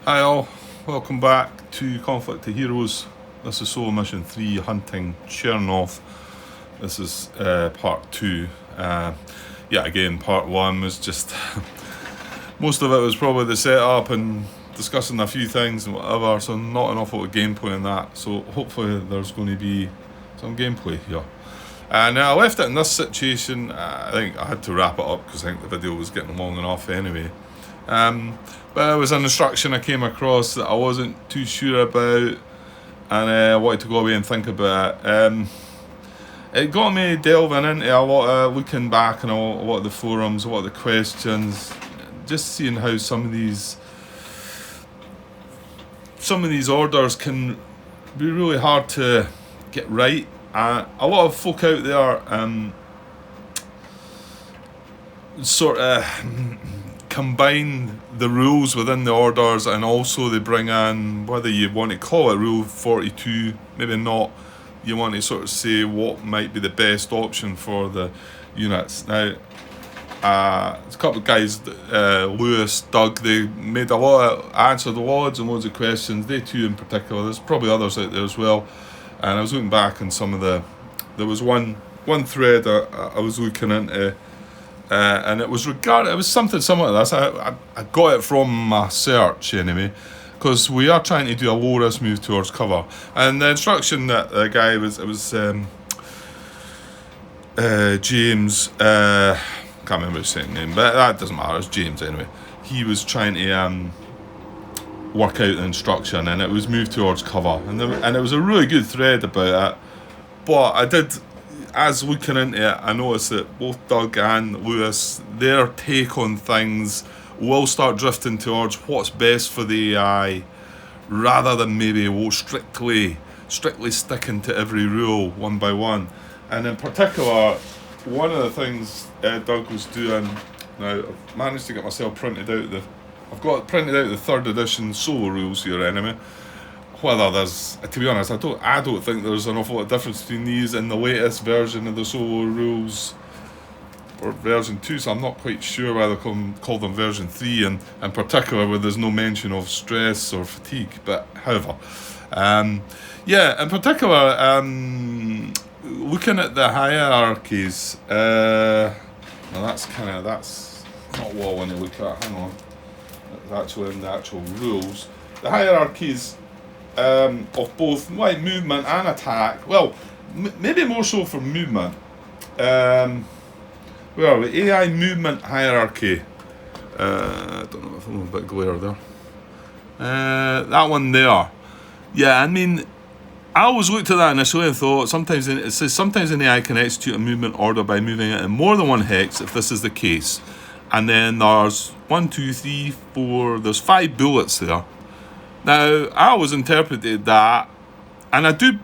Hi all, welcome back to Conflict of Heroes. This is Solo Mission 3, Hunting Chernov. This is part 2. Again, part 1 was just... most of it was probably the setup and discussing a few things and whatever, so not an awful lot of gameplay in that. So hopefully there's going to be some gameplay here. And I left it in this situation. I think I had to wrap it up because I think the video was getting long enough anyway. But it was an instruction I came across that I wasn't too sure about, and I wanted to go away and think about it. It got me delving into a lot of looking back on a lot of the forums, a lot of the questions, just seeing how some of these orders can be really hard to get right. A lot of folk out there sort of combine the rules within the orders, and also they bring in, whether you want to call it Rule 42, maybe not, you want to sort of say what might be the best option for the units. Now, there's a couple of guys, Lewis, Doug, they made answered loads and loads of questions, they two in particular. There's probably others out there as well. And I was looking back on some of there was one thread I was looking into, and it was something similar to this. I got it from my search anyway, because we are trying to do a low risk move towards cover. And the instruction that the guy James, can't remember his second name, but that doesn't matter, it's James anyway. He was trying to work out the instruction, and it was move towards cover, and it was a really good thread about it. But I did, as looking into it, I noticed that both Doug and Lewis, their take on things will start drifting towards what's best for the AI, rather than maybe strictly sticking to every rule one by one. And in particular, one of the things Doug was doing, now I've managed to get myself printed out the 3rd edition solo rules here anyway. Whether there's, to be honest, I don't think there's an awful lot of difference between these and the latest version of the solo rules, or version 2, so I'm not quite sure why they call them version 3, and in particular where there's no mention of stress or fatigue. But however, in particular, looking at the hierarchies, that's not what I want to look at, hang on. It's actually in the actual rules. The hierarchies of both movement and attack. Well, maybe more so for movement. Well, the AI movement hierarchy. I don't know if I'm a bit glare there. That one there. Yeah, I mean, I always looked at that initially and thought sometimes an AI can execute a movement order by moving it in more than one hex if this is the case. And then there's 1, 2, 3, 4, there's 5 bullets there. Now, I always interpreted that, and I do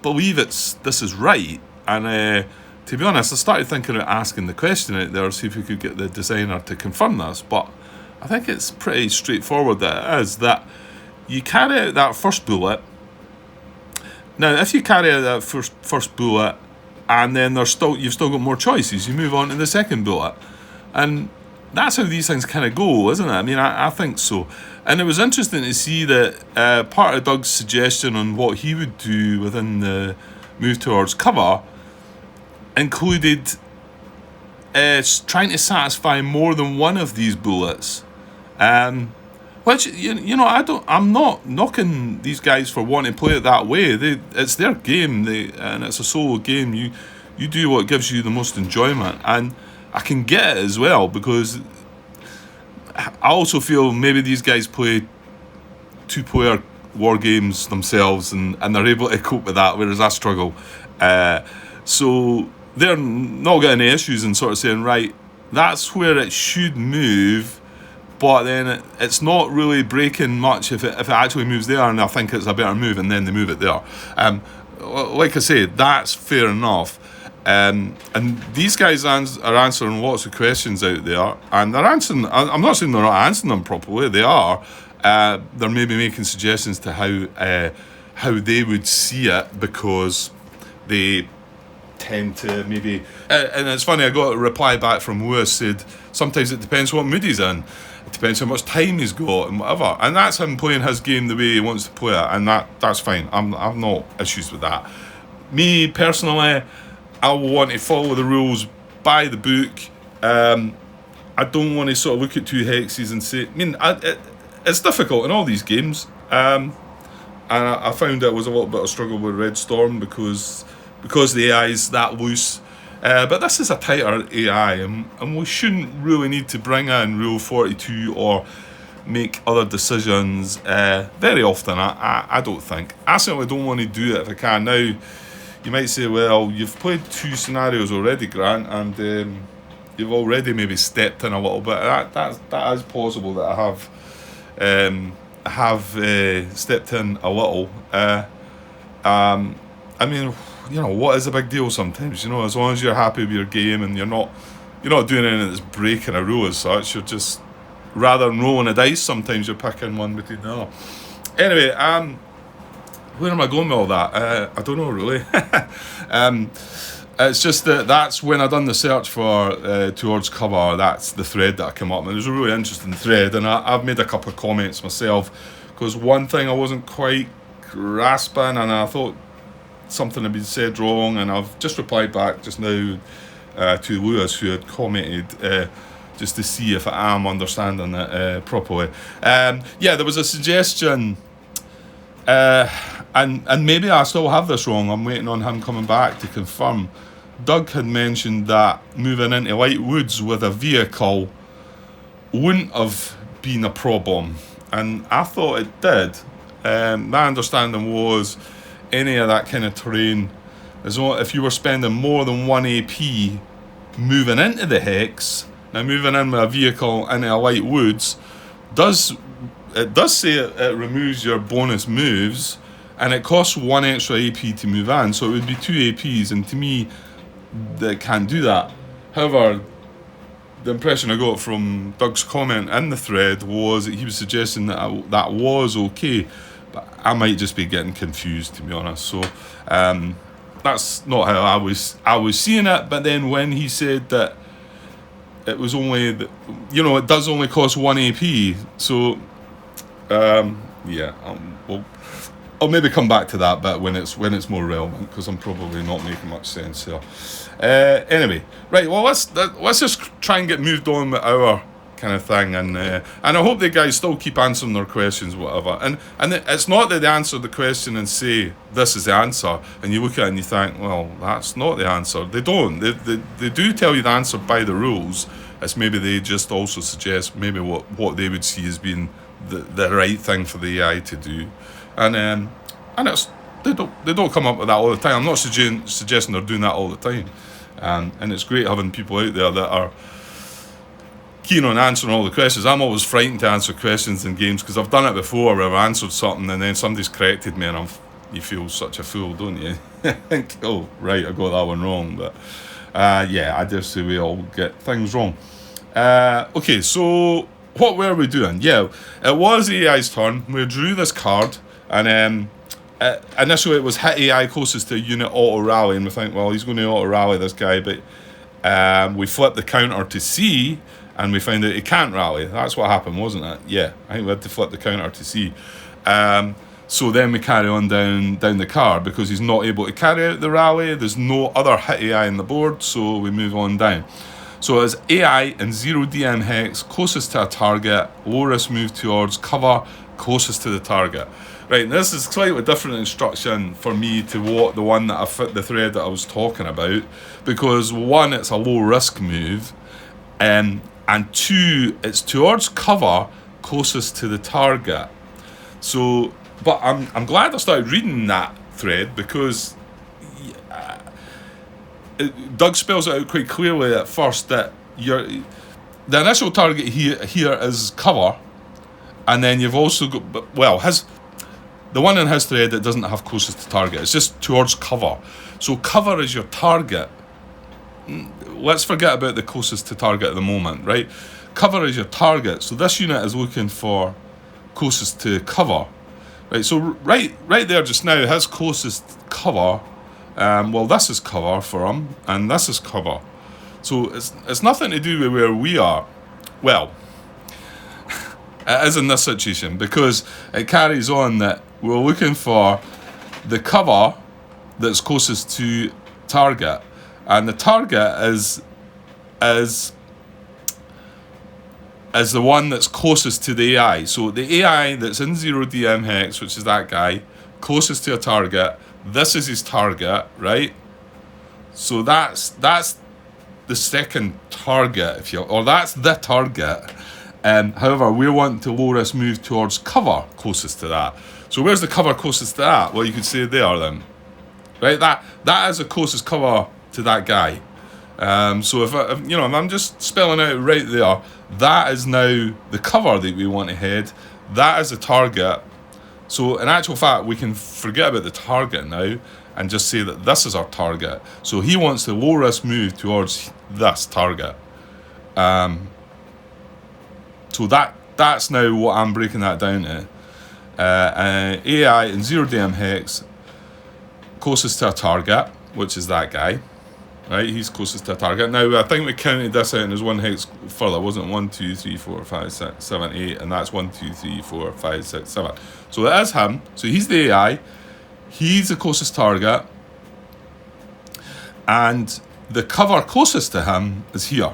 believe this is right, and to be honest, I started thinking of asking the question out there, see if we could get the designer to confirm this, but I think it's pretty straightforward that it is, that you carry out that first bullet. Now, if you carry out that first bullet, and then you've still got more choices, you move on to the second bullet. And that's how these things kind of go, isn't it? I mean, I think so. And it was interesting to see that part of Doug's suggestion on what he would do within the move towards cover included trying to satisfy more than one of these bullets. Which, I'm not knocking these guys for wanting to play it that way. It's their game, and it's a solo game. You do what gives you the most enjoyment. And I can get it as well, because I also feel maybe these guys play 2-player war games themselves, and they're able to cope with that, whereas I struggle. So they're not getting any issues in sort of saying, right, that's where it should move, but then it's not really breaking much if it actually moves there, and I think it's a better move, and then they move it there. Like I say, that's fair enough. And these guys are answering lots of questions out there, and they're answering. I'm not saying they're not answering them properly. They are. They're maybe making suggestions to how they would see it, because they tend to maybe. And it's funny. I got a reply back from Lewis, said sometimes it depends what mood he's in. depends how much time he's got and whatever. And that's him playing his game the way he wants to play it, and that's fine. I've no issues with that. Me personally, I want to follow the rules by the book. I don't want to sort of look at 2 hexes and say, it's difficult in all these games. And I found it was a little bit of a struggle with Red Storm because the AI is that loose. But this is a tighter AI, and we shouldn't really need to bring in Rule 42 or make other decisions very often, I don't think. I certainly don't want to do it if I can. Now, you might say, well, you've played 2 scenarios already, Grant, and you've already maybe stepped in a little bit. That is possible that I have stepped in a little. What is a big deal sometimes? As long as you're happy with your game and you're not doing anything that's breaking a rule as such. You're just, rather than rolling a dice, sometimes you're picking one between the other. Anyway, where am I going with all that? I don't know really. It's just that's when I done the search for Towards Cover. That's the thread that I came up with. It was a really interesting thread, and I've made a couple of comments myself, because one thing I wasn't quite grasping, and I thought something had been said wrong, and I've just replied back just now to Lewis, who had commented, just to see if I am understanding it properly. There was a suggestion, and maybe I still have this wrong. I'm waiting on him coming back to confirm. Doug had mentioned that moving into Light Woods with a vehicle wouldn't have been a problem, and I thought it did. My understanding was any of that kind of terrain, as long if you were spending more than 1 AP moving into the hex, now moving in with a vehicle into a Light Woods does say it removes your bonus moves, and it costs 1 extra AP to move in, so it would be 2 APs, and to me, they can't do that. However, the impression I got from Doug's comment in the thread was that he was suggesting that that was okay, but I might just be getting confused, to be honest. So that's not how I was seeing it. But then when he said that it was only, it does only cost 1 AP, so I'll maybe come back to that bit when it's more relevant, because I'm probably not making much sense here. Anyway, right. Well, let's just try and get moved on with our kind of thing, and I hope the guys still keep answering their questions, whatever. And it's not that they answer the question and say this is the answer, and you look at it and you think, well, that's not the answer. They don't. They do tell you the answer by the rules. It's maybe they just also suggest maybe what they would see as being the right thing for the AI to do, and it's they don't come up with that all the time. I'm not suggesting they're doing that all the time, and it's great having people out there that are keen on answering all the questions. I'm always frightened to answer questions in games, because I've done it before where I've answered something and then somebody's corrected me, and you feel such a fool, don't you? Think, oh right, I got that one wrong. But I dare say we all get things wrong. Okay, so what were we doing? Yeah, it was AI's turn. We drew this card, and initially it was hit AI closest to unit auto rally, and we think, well, he's going to auto rally this guy, but we flipped the counter to C, and we found out he can't rally. That's what happened, wasn't it? Yeah, I think we had to flip the counter to C. So then we carry on down the card, because he's not able to carry out the rally. There's no other hit AI on the board, so we move on down. So it's AI in 0 DM hex, closest to a target, low risk move towards cover, closest to the target. Right, this is slightly different instruction for me to the one that I fit the thread that I was talking about, because one, it's a low risk move, and two, it's towards cover, closest to the target. So, but I'm glad I started reading that thread, because Doug spells it out quite clearly at first that the initial target here is cover, and then you've also got, the one in his thread that doesn't have closest to target, it's just towards cover. So cover is your target. Let's forget about the closest to target at the moment, right? Cover is your target. So this unit is looking for closest to cover, right? So right there just now, his closest cover, this is cover for him, and this is cover. So it's nothing to do with where we are. Well, It is in this situation, because it carries on that we're looking for the cover that's closest to target, and the target is the one that's closest to the AI. So the AI that's in 0DM hex, which is that guy, closest to a target, this is his target, right? So that's the second target, if you, or that's the target. However, we want to low risk move towards cover closest to that. So where's the cover closest to that? Well, you could say there then, right? That is the closest cover to that guy. So if I'm just spelling out right there, that is now the cover that we want to head. That is the target. So in actual fact, we can forget about the target now and just say that this is our target. So he wants the low risk move towards this target. So that's now what I'm breaking that down to. AI in 0DM hex, closest to a target, which is that guy. Right, he's closest to a target. Now, I think we counted this out and there's one hex further, wasn't it? 1, 2, 3, 4, 5, 6, 7, 8, and that's 1, 2, 3, 4, 5, 6, 7. So that is him. So he's the AI. He's the closest target. And the cover closest to him is here.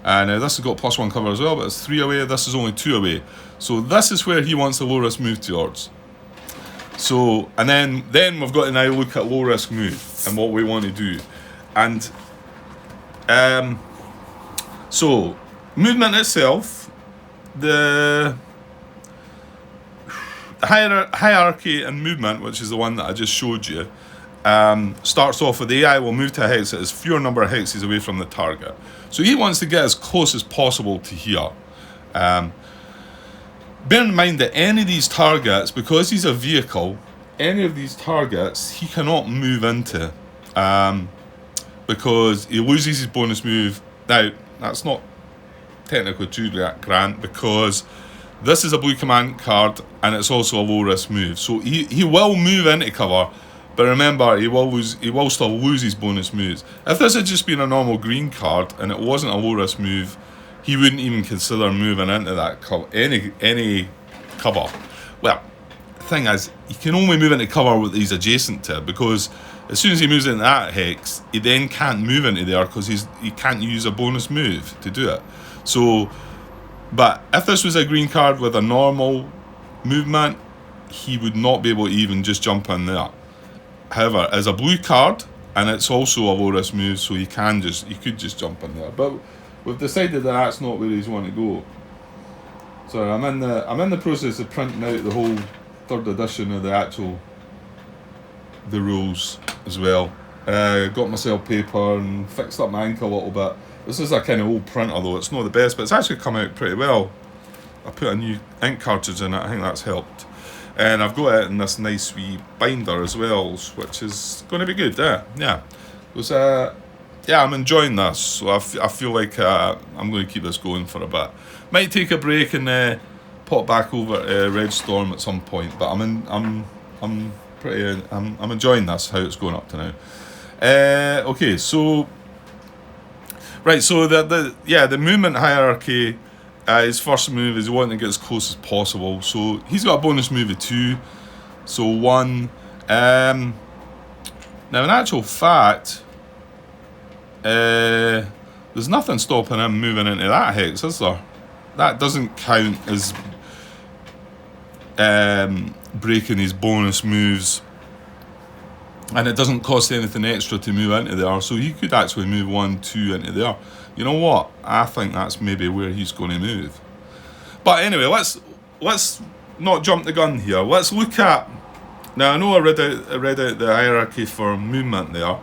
Now this has got +1 cover as well, but it's 3 away. This is only 2 away. So this is where he wants the low risk move towards. So, and then we've got to now look at low risk move and what we want to do. And so movement itself, the hierarchy and movement, which is the one that I just showed you, starts off with the AI will move to a hex that is fewer number of hexes away from the target. So he wants to get as close as possible to here. Bear in mind that any of these targets, because he's a vehicle, any of these targets he cannot move into, because he loses his bonus move. Now, that's not technically true, Grant, because this is a blue command card and it's also a low risk move. So he will move into cover, but remember, he will still lose his bonus moves. If this had just been a normal green card and it wasn't a low risk move, he wouldn't even consider moving into that cover, any cover. Well, the thing is, he can only move into cover what he's adjacent to, because as soon as he moves into that hex, he then can't move into there because he can't use a bonus move to do it. So, but if this was a green card with a normal movement, he would not be able to even just jump in there. However, as a blue card, and it's also a low risk move, so he could just jump in there. But we've decided that that's not where he's want to go. So I'm in the process of printing out the whole 3rd edition of the rules as well. Got myself paper and fixed up my ink a little bit. This is a kind of old printer though, it's not the best, but it's actually come out pretty well. I put a new ink cartridge in it, I think that's helped. And I've got it in this nice wee binder as well, which is going to be good. Yeah. I'm enjoying this, so I feel like I'm going to keep this going for a bit. Might take a break and pop back over to Red Storm at some point, but I'm enjoying this, how it's going up to now. Okay, so right, so the movement hierarchy. His first move is wanting to get as close as possible. So he's got a bonus move of 2. So 1. Now in actual fact, there's nothing stopping him moving into that hex, is there? That doesn't count as breaking his bonus moves. And it doesn't cost anything extra to move into there. So he could actually move 1, 2 into there. You know what? I think that's maybe where he's going to move. But anyway, let's not jump the gun here. Let's look at... Now, I know I read out the hierarchy for movement there,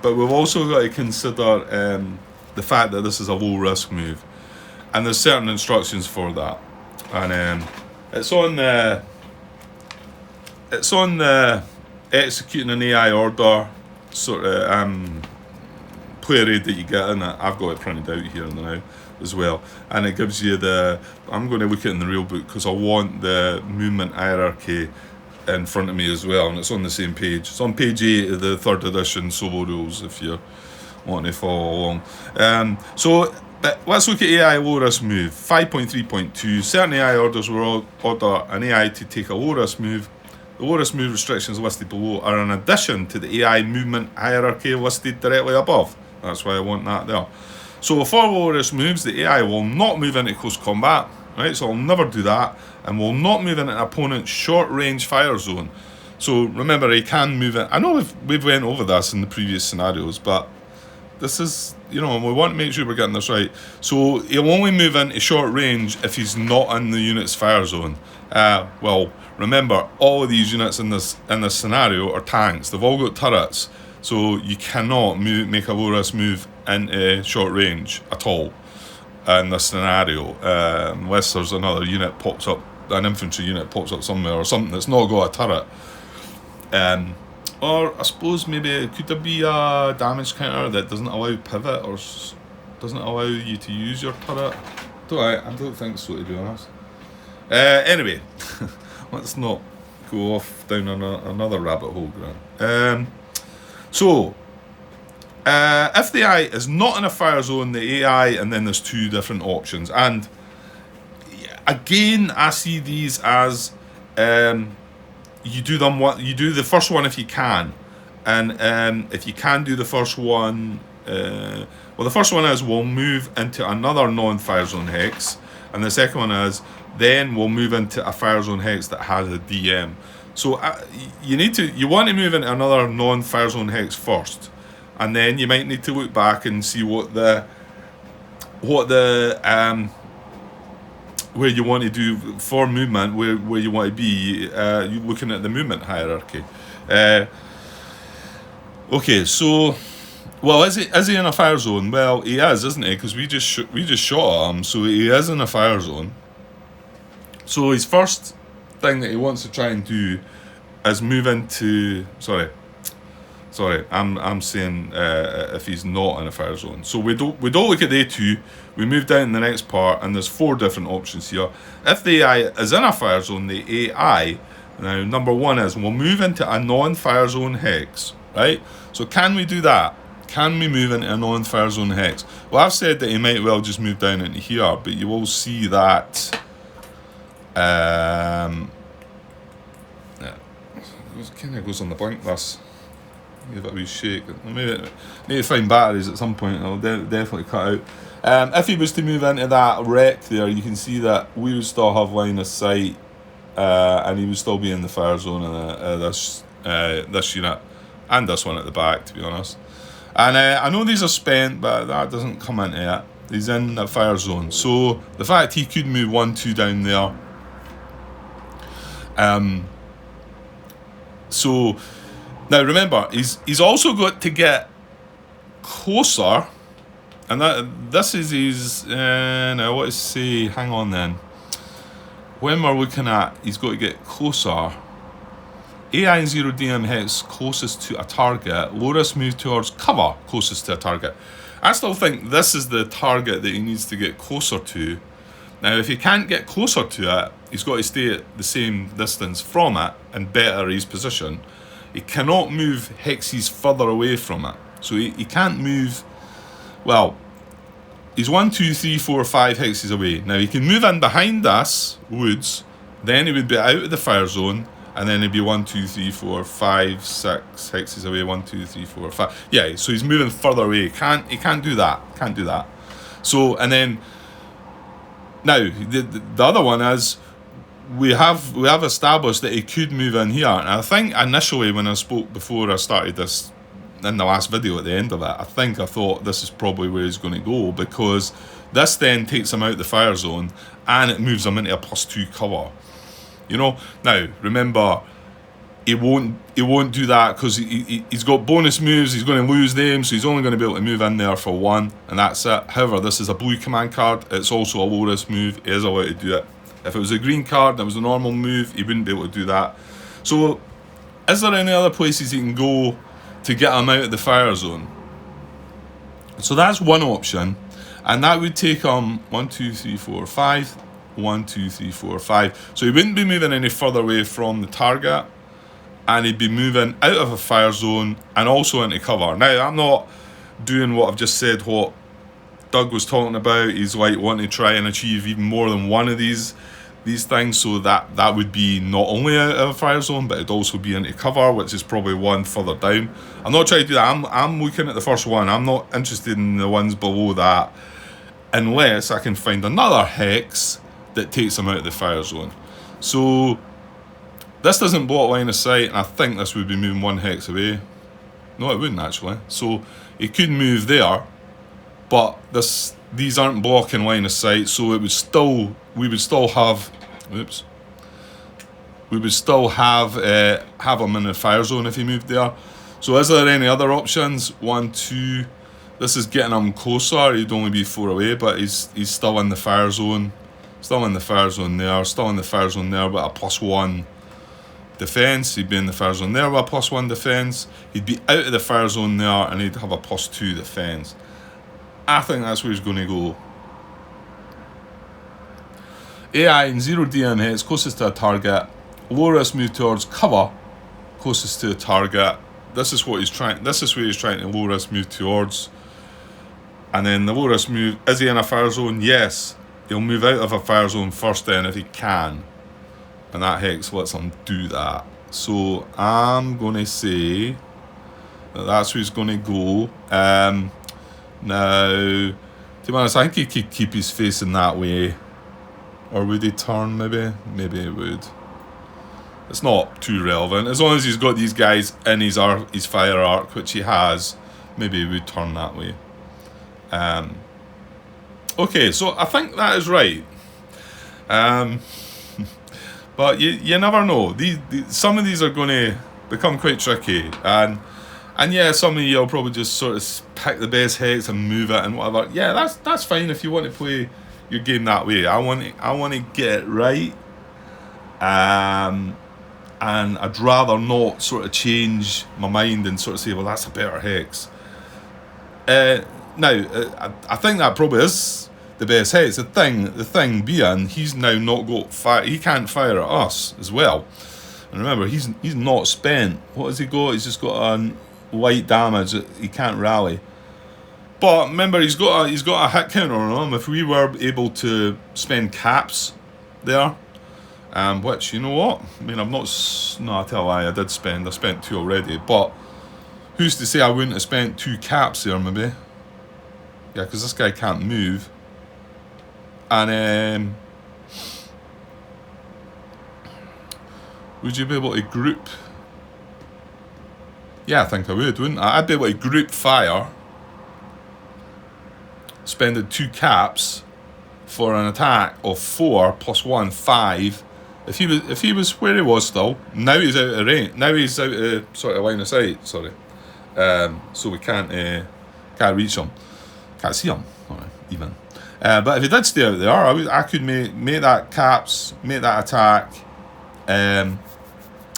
but we've also got to consider the fact that this is a low-risk move. And there's certain instructions for that. And it's on executing an AI order sort of player aid that you get in it. I've got it printed out here now as well, and it gives you I'm going to look at it in the real book because I want the movement hierarchy in front of me as well, and it's on the same page. It's on page 8 of the 3rd edition solo rules if you're wanting to follow along. So But let's look at AI low risk move. 5.3.2. Certain AI orders will order an AI to take a low risk move. The low risk move restrictions listed below are in addition to the AI movement hierarchy listed directly above. That's why I want that there. So for low risk moves, the AI will not move into close combat, right? So I'll never do that, and will not move into an opponent's short range fire zone. So remember, he can move in. I know we've went over this in the previous scenarios, but this is, we want to make sure we're getting this right. So he'll only move into short range if he's not in the unit's fire zone. Well, remember, all of these units in this scenario are tanks. They've all got turrets, so you cannot make a low risk move into short range at all in this scenario, unless there's another unit pops up, an infantry unit pops up somewhere, or something that's not got a turret. Or I suppose maybe could there be a damage counter that doesn't allow pivot or doesn't allow you to use your turret? I don't think so, to be honest. Anyway, let's not go off down another rabbit hole, Grant. So if the AI is not in a fire zone, the AI, and then there's two different options. And again, I see these as you do the first one if you can, and if you can do the first one, the first one is we'll move into another non-fire zone hex, and the second one is then we'll move into a fire zone hex that has a DM. So you want to move into another non-fire zone hex first, and then you might need to look back and see what the where you want to do for movement, where you want to be, you're looking at the movement hierarchy. Okay, so, well, is he in a fire zone? Well, he is, isn't he? Because we just shot at him, so he is in a fire zone. So his first thing that he wants to try and do is move into, sorry, I'm saying if he's not in a fire zone. So we don't look at the A2, we move down to the next part, and there's 4 different options here. If the AI is in a fire zone, the AI, now number 1 is we'll move into a non-fire zone hex, right? So can we do that? Can we move into a non-fire zone hex? Well, I've said that he might well just move down into here, but you will see that it kind of goes on the blink, this. Give it a wee shake. Maybe need to find batteries at some point. I'll definitely cut out. If he was to move into that wreck there, you can see that we would still have line of sight, and he would still be in the fire zone in this unit, and this one at the back, to be honest. And I know these are spent, but that doesn't come into it. He's in the fire zone, so the fact he could move 1-2 down there. So. Now remember, he's also got to get closer, and this is his. Now what to say? Hang on then. When we're looking at, he's got to get closer. AI and 0 DM hex closest to a target. Low risk move towards cover closest to a target. I still think this is the target that he needs to get closer to. Now, if he can't get closer to it, he's got to stay at the same distance from it and better his position. He cannot move hexes further away from it. So he can't move, well, he's 1, 2, 3, 4, 5 hexes away. Now he can move in behind us, woods, then he would be out of the fire zone, and then he'd be 1, 2, 3, 4, 5, 6 hexes away, 1, 2, 3, 4, 5. Yeah, so he's moving further away. He can't do that. So, and then, now, the other one is, we have established that he could move in here, and I think initially when I spoke before I started this in the last video at the end of it, I thought this is probably where he's going to go, because this then takes him out the fire zone and it moves him into a +2 cover. Now remember, he won't do that because he's got bonus moves. He's going to lose them, so he's only going to be able to move in there for 1, and that's it. However, this is a blue command card. It's also a low risk move. He is allowed to do it. If it was a green card and it was a normal move, he wouldn't be able to do that. So, is there any other places he can go to get him out of the fire zone? So that's one option, and that would take him 1, 2, 3, 4, 5. 1, 2, 3, 4, 5. So he wouldn't be moving any further away from the target, and he'd be moving out of a fire zone and also into cover. Now, I'm not doing what I've just said, what Doug was talking about, he's like wanting to try and achieve even more than one of these things, so that would be not only out of a fire zone, but it'd also be into cover, which is probably one further down. I'm not trying to do that. I'm looking at the first one. I'm not interested in the ones below that, unless I can find another hex that takes them out of the fire zone. So this doesn't block line of sight, and I think this would be moving one hex away. No, it wouldn't actually. So it could move there, but these aren't blocking line of sight, so we would still have him in the fire zone if he moved there. So is there any other options? 1, 2. This is getting him closer. He'd only be 4 away, but he's still in the fire zone. Still in the fire zone there. Still in the fire zone there, but a +1 defense. He'd be in the fire zone there with a +1 defense. He'd be out of the fire zone there, and he'd have a +2 defense. I think that's where he's going to go. AI and 0D on hits, closest to a target. Low risk move towards cover, closest to a target. This is where he's trying to low risk move towards. And then the low risk move, is he in a fire zone? Yes. He'll move out of a fire zone first then if he can. And that hex lets him do that. So I'm going to say that's where he's going to go. Now, to be honest, I think he could keep his facing that way. Or would he turn, maybe? Maybe it would. It's not too relevant. As long as he's got these guys in his fire arc, which he has, maybe he would turn that way. Okay, so I think that is right. But you never know. Some of these are going to become quite tricky. And yeah, some of you will probably just sort of pick the best hex and move it and whatever. Yeah, that's fine if you want to play your game that way. I want to get it right. And I'd rather not sort of change my mind and sort of say, well, that's a better hex. Now, I think that probably is the best hex. The thing being, he's now not got fire. He can't fire at us as well. And remember, he's not spent. What has he got? He's just got a light damage. He can't rally. But remember, he's got a hit counter on him. If we were able to spend caps there, which, you know what? I mean, I tell a lie, I spent 2 already. But who's to say I wouldn't have spent 2 caps there, maybe? Yeah, because this guy can't move. And would you be able to group? Yeah, I think I would, wouldn't I? I'd be able to group fire, spending 2 caps for an attack of 4 + 1, 5. If he was where he was still, now he's out of range. Now he's out of sort of line of sight. Sorry, so we can't reach him, can't see him, even. But if he did stay out there, I could make that caps, make that attack, and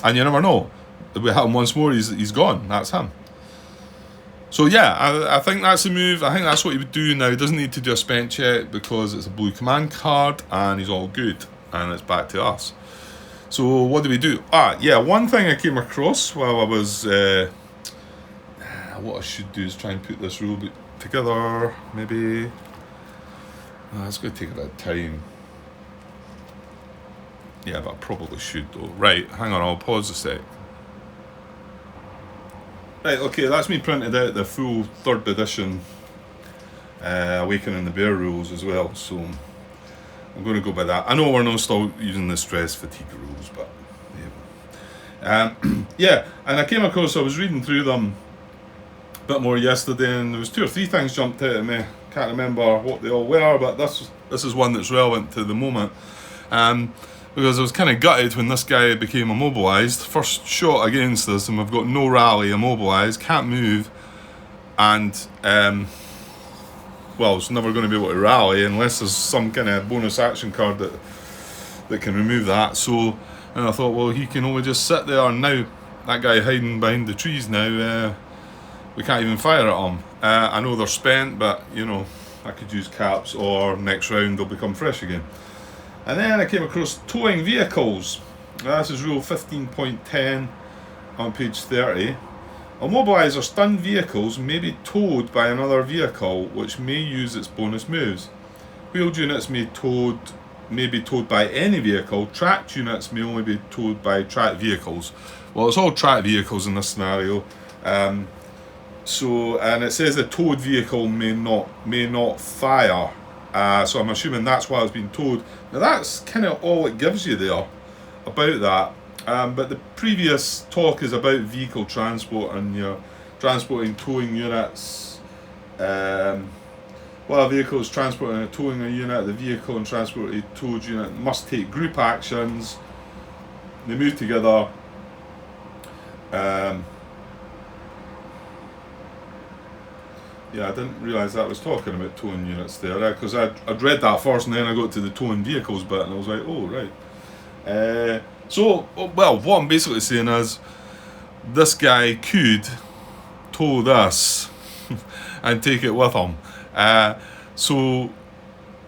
you never know. If we hit him once more, he's gone. That's him. So yeah, I think that's the move. I think that's what he would do now. He doesn't need to do a spent check because it's a blue command card and he's all good. And it's back to us. So what do we do? Yeah, one thing I came across while I was... what I should do is try and put this rule book together, maybe. It's going to take a bit of time. Yeah, but I probably should though. Right, hang on, I'll pause a sec. Right, okay, that's me printed out the full 3rd edition Awakening the Bear rules as well, so I'm going to go by that. I know we're not still using the stress fatigue rules, but yeah. Yeah, and I was reading through them a bit more yesterday, and there was 2 or 3 things jumped out at me. Can't remember what they all were, but this is one that's relevant to the moment. Because I was kind of gutted when this guy became immobilised. First shot against us, and we've got no rally, immobilised, can't move, and well, it's never going to be able to rally unless there's some kind of bonus action card that can remove that. So, and I thought, well, he can only just sit there, and now that guy hiding behind the trees now, we can't even fire at him. I know they're spent, but you know, I could use caps, or next round they'll become fresh again. And then I came across towing vehicles. This is rule 15.10 on page 30. Immobilized or stunned vehicles may be towed by another vehicle which may use its bonus moves. Wheeled units may be towed by any vehicle. Tracked units may only be towed by tracked vehicles. Well, it's all tracked vehicles in this scenario. And it says the towed vehicle may not fire. So I'm assuming that's why it's been towed. Now that's kind of all it gives you there about that. But the previous talk is about vehicle transport, and you're transporting towing units. While a vehicle is transporting and towing a unit, the vehicle and transported towed unit must take group actions. They move together. Yeah, I didn't realise that was talking about towing units there, because I'd read that first and then I got to the towing vehicles bit and I was like, oh, right. What I'm basically saying is this guy could tow this and take it with him. So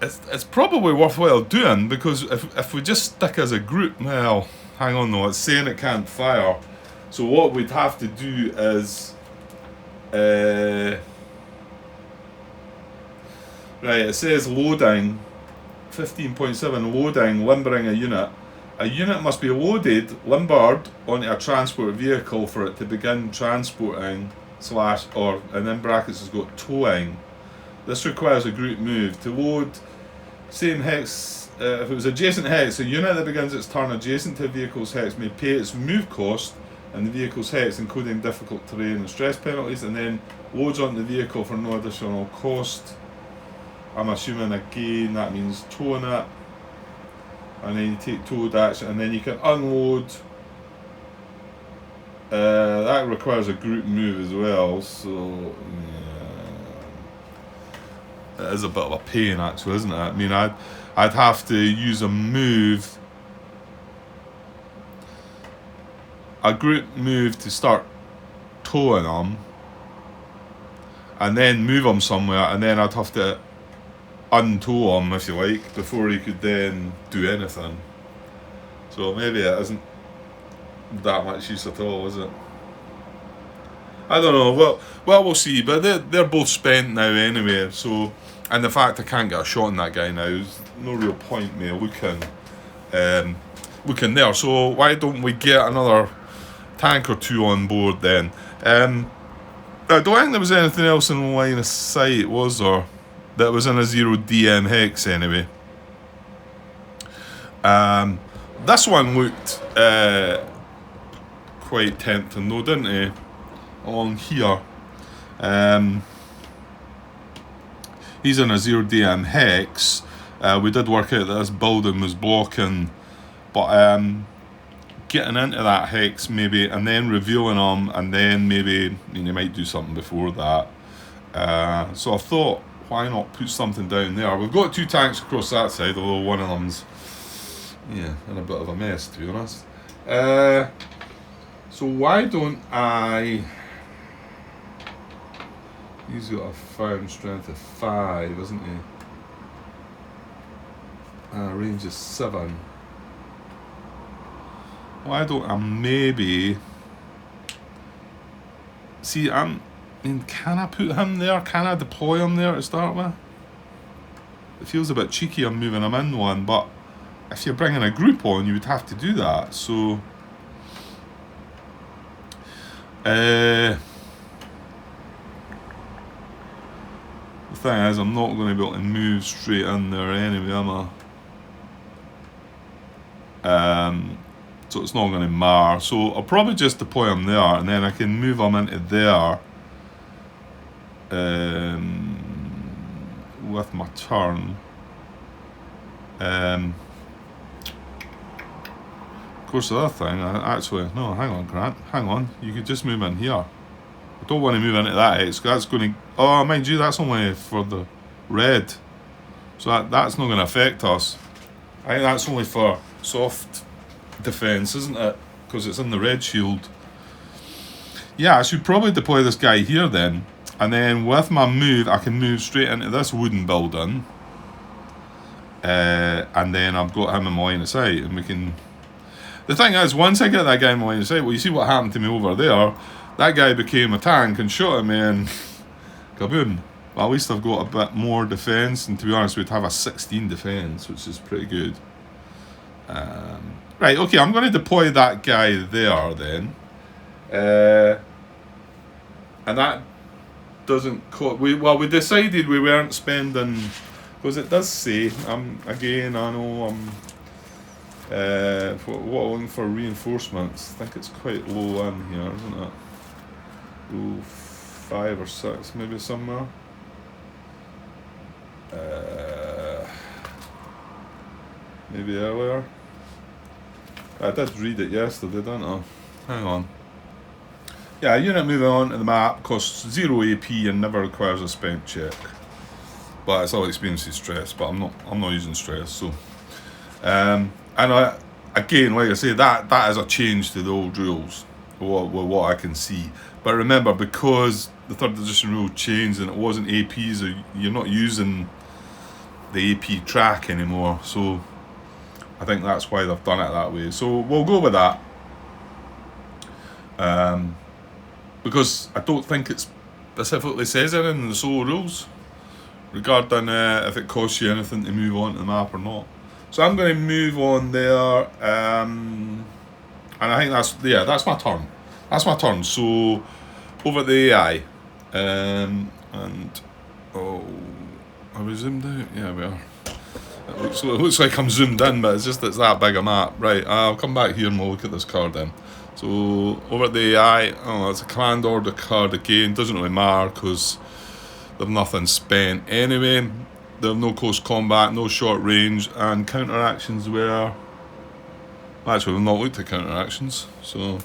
it's probably worthwhile doing, because if we just stick as a group, well, hang on though, it's saying it can't fire. So what we'd have to do is, right, it says loading, 15.7, loading, limbering a unit. A unit must be loaded, limbered onto a transport vehicle for it to begin transporting and in brackets it's got towing. This requires a group move. To load same hex, if it was adjacent hex, a unit that begins its turn adjacent to a vehicle's hex may pay its move cost and the vehicle's hex, including difficult terrain and stress penalties, and then loads onto the vehicle for no additional cost. I'm assuming again that means towing it. And then you take towed action, and then you can unload. That requires a group move as well, so yeah. It is a bit of a pain, actually, isn't it? I mean, I'd have to use a group move to start towing them, and then move them somewhere, and then I'd have to untow him, if you like, before he could then do anything. So maybe it isn't that much use at all, is it? I don't know. Well, we'll see. But they're both spent now anyway. So, and the fact I can't get a shot on that guy now, there's no real point me looking there. So why don't we get another tank or two on board then? I don't think there was anything else in the line of sight, was there? That was in a 0 DM hex anyway. This one looked quite tempting though, didn't it? Along here. He's in a 0 DM hex. We did work out that this building was blocking, but getting into that hex maybe, and then revealing him, and then maybe you might do something before that. So I thought, why not put something down there? We've got 2 tanks across that side, although one of them's in a bit of a mess, to be honest. So why don't I... He's got a fire and strength of 5, isn't he? Range is 7. Why don't I maybe... See, can I put him there? Can I deploy him there to start with? It feels a bit cheeky I'm moving him in one, but if you're bringing a group on, you would have to do that. So, the thing is, I'm not going to be able to move straight in there anyway, am I? So it's not going to matter. So I'll probably just deploy him there, and then I can move him into there. With my turn. Of course, the other thing, no, hang on, Grant, hang on, you could just move in here. I don't want to move into that X, because that's going to, oh, mind you, that's only for the red, so that's not going to affect us. I think that's only for soft defense, isn't it? Because it's in the red shield. Yeah, I should probably deploy this guy here then. And then with my move, I can move straight into this wooden building. And then I've got him in my line of sight. And we can... The thing is, once I get that guy in my line of sight, well, you see what happened to me over there. that guy became a tank and shot at me, and kaboom. Well, at least I've got a bit more defence, and to be honest, we'd have a 16 defence, which is pretty good. Right, okay, I'm going to deploy that guy there then. And that doesn't... we decided we weren't spending... Because it does say, again, I know I'm... what I'm looking for reinforcements. I think it's quite low in here, isn't it? Oh, 5 or 6, maybe somewhere. Maybe earlier. I did read it yesterday, didn't I? Hang on. Yeah, unit moving on to the map costs 0 AP and never requires a spent check. But it's all experiences stress, but I'm not using stress, so and again, like I say, that is a change to the old rules, with what I can see. But remember, because the 3rd edition rule changed and it wasn't APs, or you're not using the AP track anymore, so I think that's why they've done it that way. So we'll go with that. Because I don't think it specifically says it in the solo rules regarding if it costs you anything to move on to the map or not. So I'm going to move on there, and I think that's my turn. That's my turn. So over at the AI, and are we zoomed out? Yeah, we are. It looks like I'm zoomed in, but it's that big a map. Right, I'll come back here and we'll look at this card then. So over at the AI, it's a command order card again. Doesn't really matter because they've nothing spent anyway. They have no close combat, no short range, and counter actions were... Actually, we've not looked at counter actions, so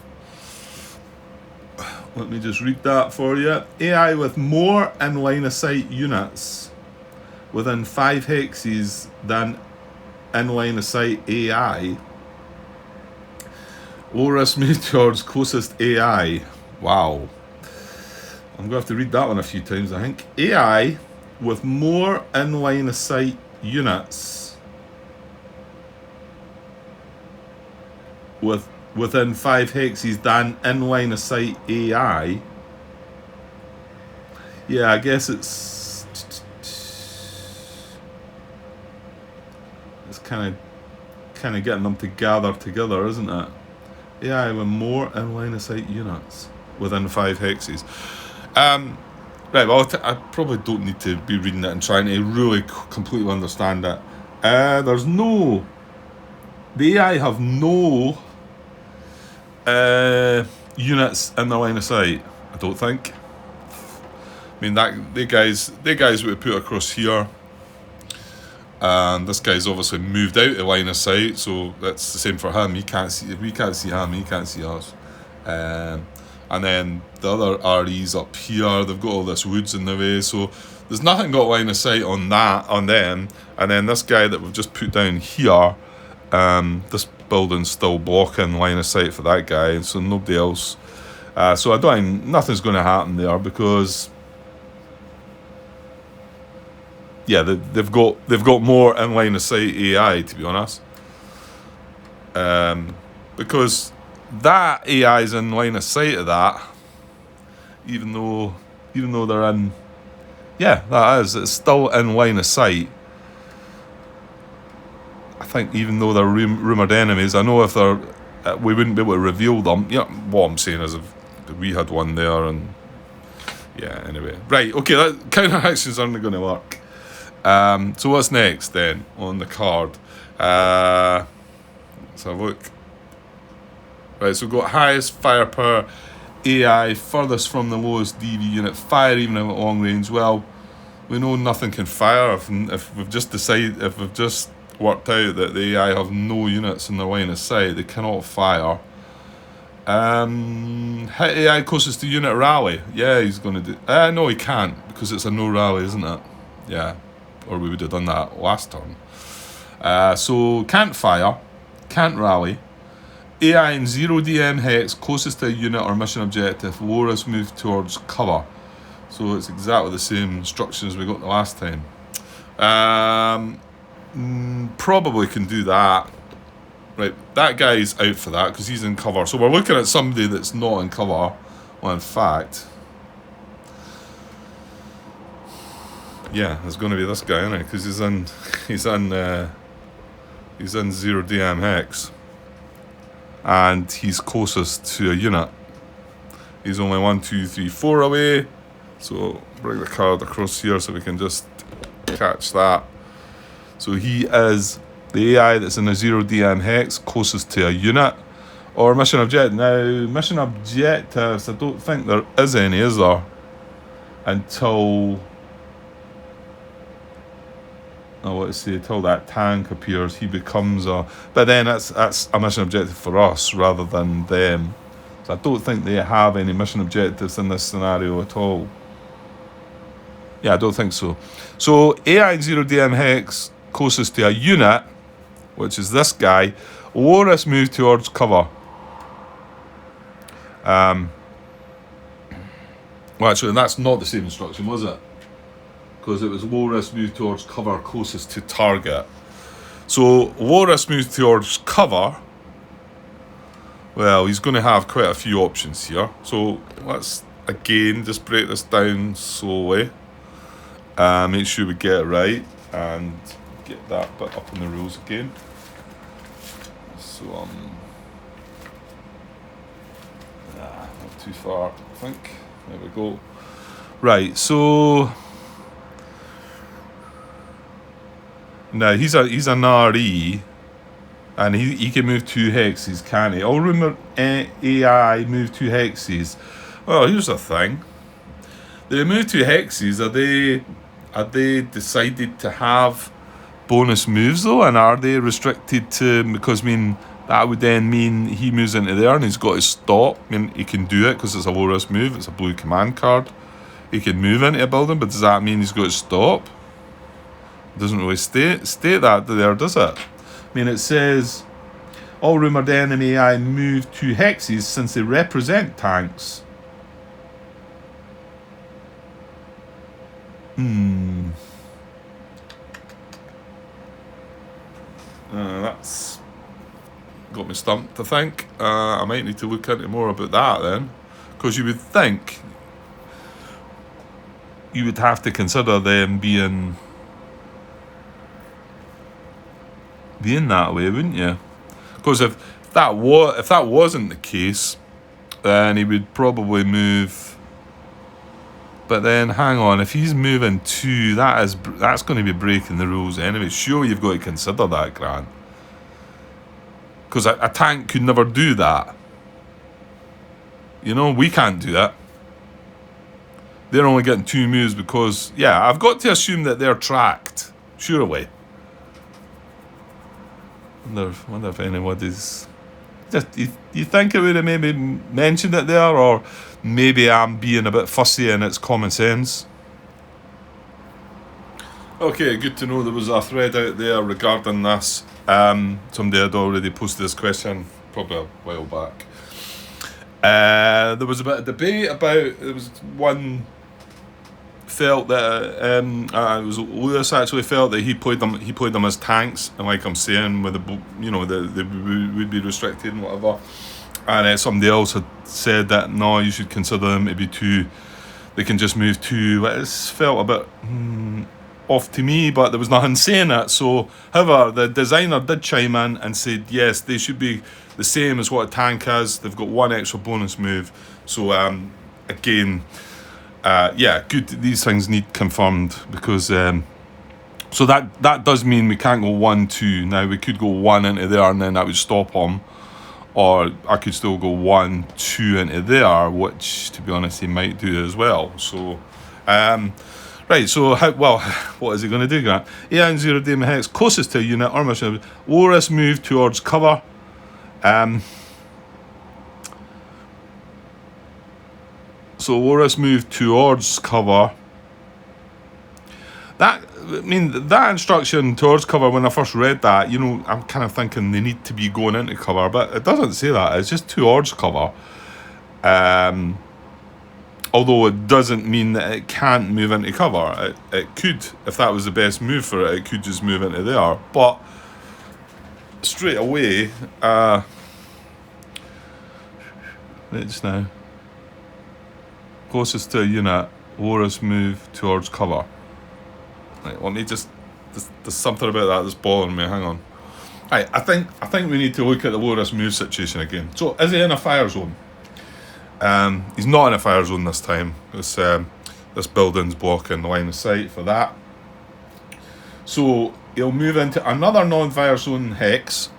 let me just read that for you. AI with more in line of sight units within 5 hexes than in line of sight AI. Low risk meteors closest AI. Wow. I'm going to have to read that one a few times, I think. AI with more in line of sight units within 5 hexes than in line of sight AI. Yeah, I guess it's kind of getting them to gather together, isn't it? AI with more in line of sight units within 5 hexes. Right, well, I probably don't need to be reading it and trying to really completely understand it. The AI have no units in the line of sight, I don't think. I mean, the guys would put across here, and this guy's obviously moved out of line of sight, so that's the same for him. He can't see, if we can't see him, he can't see us. And then the other REs up here, they've got all this woods in the way, so there's nothing got line of sight on them. And then this guy that we've just put down here, this building's still blocking line of sight for that guy, so nobody else. So nothing's going to happen there because, yeah, they've got more in line of sight AI, to be honest. Because that AI is in line of sight of that, even though they're in, yeah, it's still in line of sight. I think even though they're rumoured enemies, I know if they're, we wouldn't be able to reveal them. Yeah, what I'm saying is if we had one there, and yeah, anyway. Right, okay, that counter actions aren't going to work. So what's next then on the card? Let's have a look. Right, so we've got highest firepower AI, furthest from the lowest DV unit, fire even at long range. Well, we know nothing can fire if we've just worked out that the AI have no units in their line of sight, they cannot fire. Hit AI closest to unit rally. Yeah, he's going to do... no, he can't, because it's a no rally, isn't it? Yeah, or we would have done that last turn. So, can't fire, can't rally. AI in 0 DM hex, closest to a unit or mission objective, lowest move towards cover. So it's exactly the same instructions we got the last time. Probably can do that. Right, that guy's out for that because he's in cover. So we're looking at somebody that's not in cover, Well, in fact, yeah, it's going to be this guy, isn't it? Because he's on 0DM hex, and he's closest to a unit. He's only 1, 2, 3, 4 away. So bring the card across here so we can just catch that. So he is the AI that's in a 0DM hex, closest to a unit or mission objective. Now, mission objectives, I don't think there is any, is there? Until until that tank appears, he becomes a. But then that's a mission objective for us rather than them. So I don't think they have any mission objectives in this scenario at all. Yeah, I don't think so. So AI 0DM hex closest to a unit, which is this guy. Loris move towards cover. Well, actually, that's not the same instruction, was it? Because it was Loris move towards cover closest to target. So Loris moves towards cover. Well, he's going to have quite a few options here. So let's again just break this down slowly. Make sure we get it right and get that bit up in the rules again. So not too far, I think. There we go. Right, so now he's an RE, and he can move 2 hexes, can't he? I'll remember AI move 2 hexes. Well, here's the thing. They move 2 hexes. Are they decided to have bonus moves though, and are they restricted to? Because I mean that would then mean he moves into there and he's got to stop. I mean he can do it because it's a low risk move. It's a blue command card. He can move into a building, but does that mean he's got to stop? It doesn't really state that there, does it? I mean, it says all rumoured enemy AI move 2 hexes since they represent tanks. That's got me stumped, I think. I might need to look into more about that then. Because you would think you would have to consider them being that way, wouldn't you? Because if that wasn't the case, then he would probably move. But then, hang on, if he's moving 2, that's going to be breaking the rules anyway. Sure, you've got to consider that, Grant. Because a tank could never do that. You know, we can't do that. They're only getting 2 moves because, yeah, I've got to assume that they're tracked. Surely. Wonder if anybody's. Just you think it would have maybe mentioned it there, or maybe I'm being a bit fussy and it's common sense. Okay, good to know there was a thread out there regarding this. Somebody had already posted this question probably a while back. There was a bit of debate about. There was one felt that it was Lewis actually felt that he played them as tanks, and like I'm saying, with they would be restricted and whatever. And somebody else had said that no, you should consider them to be 2. They can just move 2. It felt a bit off to me, but there was nothing saying it. So, however, the designer did chime in and said yes, they should be the same as what a tank has. They've got 1 extra bonus move. So again. Yeah, good. These things need confirmed because so that does mean we can't go 1, 2. Now we could go 1 into there and then that would stop them, or I could still go 1, 2 into there, which to be honest he might do as well. So, right. So what is he going to do, Grant? AI 0DM hex closest to a unit or mission. Loris move towards cover. So Loris moved towards cover. That instruction towards cover, when I first read that, I'm kind of thinking they need to be going into cover, but it doesn't say that. It's just towards cover. Although it doesn't mean that it can't move into cover. It could, if that was the best move for it, it could just move into there. But straight away, just now. closest to a unit, lowest move towards cover. Right, let me just, there's something about that that's bothering me, hang on. Right, I think we need to look at the low risk move situation again. So, is he in a fire zone? He's not in a fire zone this time. This building's blocking the line of sight for that. So, he'll move into another non-fire zone hex.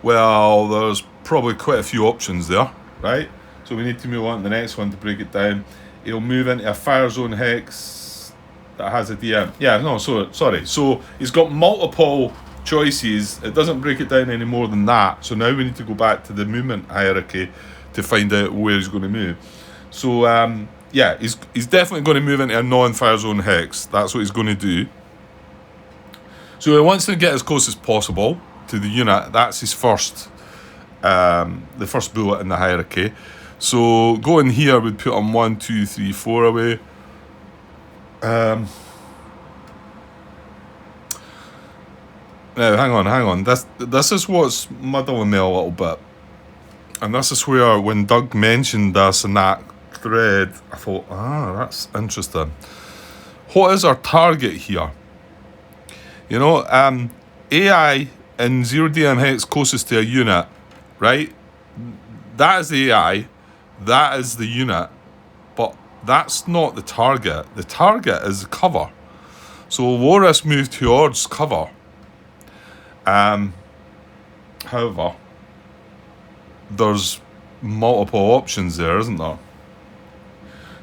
Well, there's probably quite a few options there, right? So, we need to move on to the next one to break it down. He'll move into a fire zone hex that has a DM. Yeah, no, sorry. So, he's got multiple choices. It doesn't break it down any more than that. So now we need to go back to the movement hierarchy to find out where he's going to move. So yeah, he's definitely going to move into a non-fire zone hex. That's what he's going to do. So he wants to get as close as possible to the unit. That's his first the first bullet in the hierarchy. So going here would put him 1, 2, 3, 4 away. Now, hang on. This is what's muddling me a little bit. And this is where, when Doug mentioned this in that thread, I thought, that's interesting. What is our target here? You know, AI in 0DM hex closest to a unit, right? That is the AI. That is the unit. But that's not the target. The target is cover. So low risk move towards cover. However, there's multiple options there, isn't there?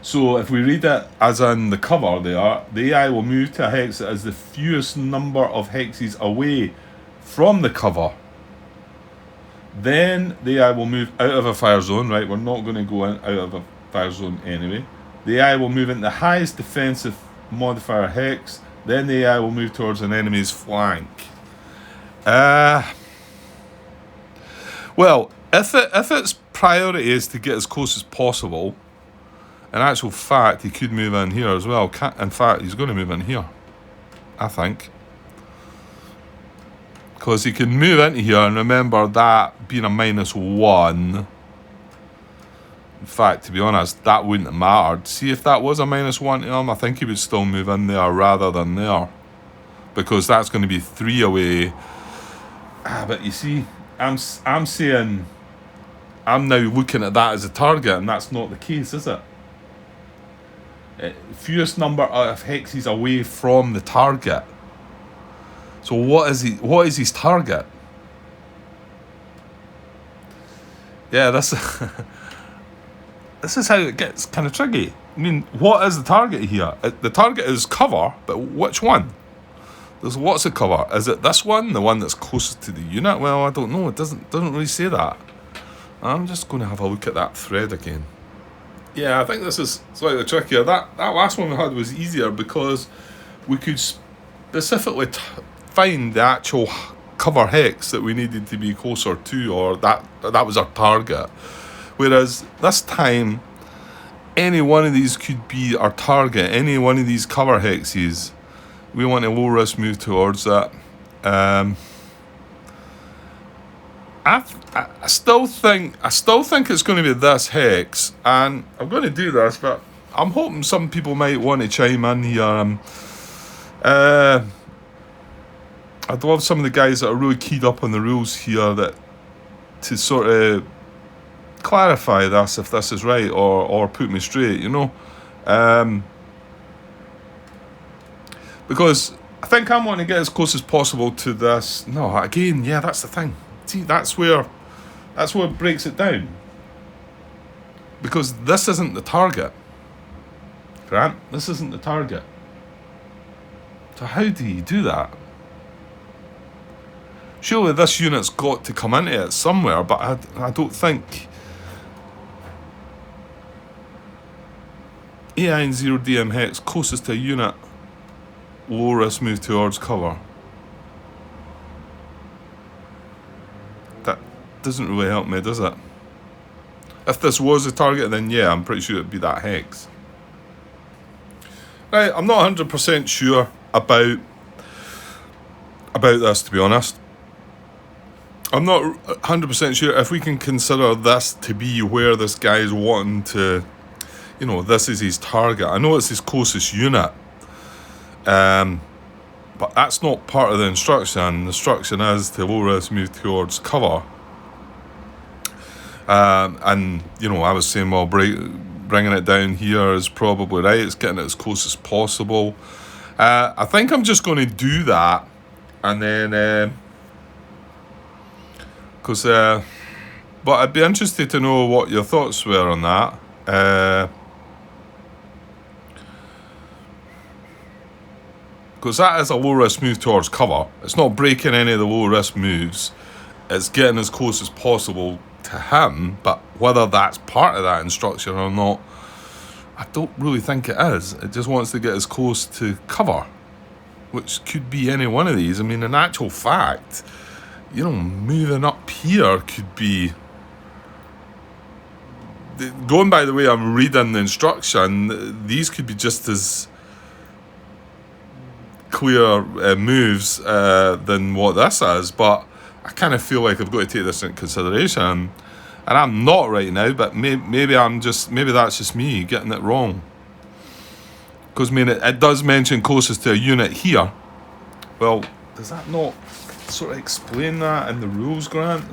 So if we read it as in the cover there, the AI will move to a hex that is the fewest number of hexes away from the cover. Then the AI will move out of a fire zone, right? We're not going to go out of a fire zone anyway. The AI will move into the highest defensive modifier hex. Then the AI will move towards an enemy's flank. Well, if its priority is to get as close as possible, in actual fact, he could move in here as well. In fact, he's going to move in here, I think. Because he can move into here, and remember that being a -1. In fact, to be honest, that wouldn't have mattered. See, if that was a -1 to him, I think he would still move in there rather than there. Because that's going to be 3 away. But you see, I'm saying, I'm now looking at that as a target, and that's not the case, is it? Fewest number of hexes away from the target. So what is his target? Yeah, this is how it gets kind of tricky. I mean, what is the target here? The target is cover, but which one? There's lots of cover. Is it this one, the one that's closest to the unit? Well, I don't know. It doesn't really say that. I'm just going to have a look at that thread again. Yeah, I think this is slightly trickier. That last one we had was easier because we could specifically find the actual cover hex that we needed to be closer to, or that was our target. Whereas this time, any one of these could be our target. Any one of these cover hexes, we want a low risk move towards that. I still think it's going to be this hex, and I'm going to do this, but I'm hoping some people might want to chime in here. I'd love some of the guys that are really keyed up on the rules here to sort of clarify this, if this is right, or put me straight, you know. Because I think I'm wanting to get as close as possible to this. No, again, yeah, that's the thing. See, that's where it breaks it down. Because this isn't the target. Grant, this isn't the target. So how do you do that? Surely this unit's got to come into it somewhere, but I don't think AI in 0DM hex closest to a unit, low risk move towards cover. That doesn't really help me, does it? If this was a target, then yeah, I'm pretty sure it'd be that hex. Right, I'm not 100% sure about this, to be honest. I'm not 100% sure if we can consider this to be where this guy is wanting to this is his target. I know it's his closest unit, but that's not part of the instruction. The instruction is to low risk move towards cover. And I was saying, well, bringing it down here is probably right. It's getting it as close as possible. I think I'm just going to do that, and then but I'd be interested to know what your thoughts were on that. Because that is a low risk move towards cover. It's not breaking any of the low risk moves. It's getting as close as possible to him, but whether that's part of that instruction or not, I don't really think it is. It just wants to get as close to cover, which could be any one of these. I mean, in actual fact, moving up here could be, going by the way I'm reading the instruction, these could be just as clear moves than what this is, but I kind of feel like I've got to take this into consideration, and I'm not right now, but maybe that's just me getting it wrong. Because it does mention closest to a unit here. Well, does that not sort of explain that in the rules, Grant?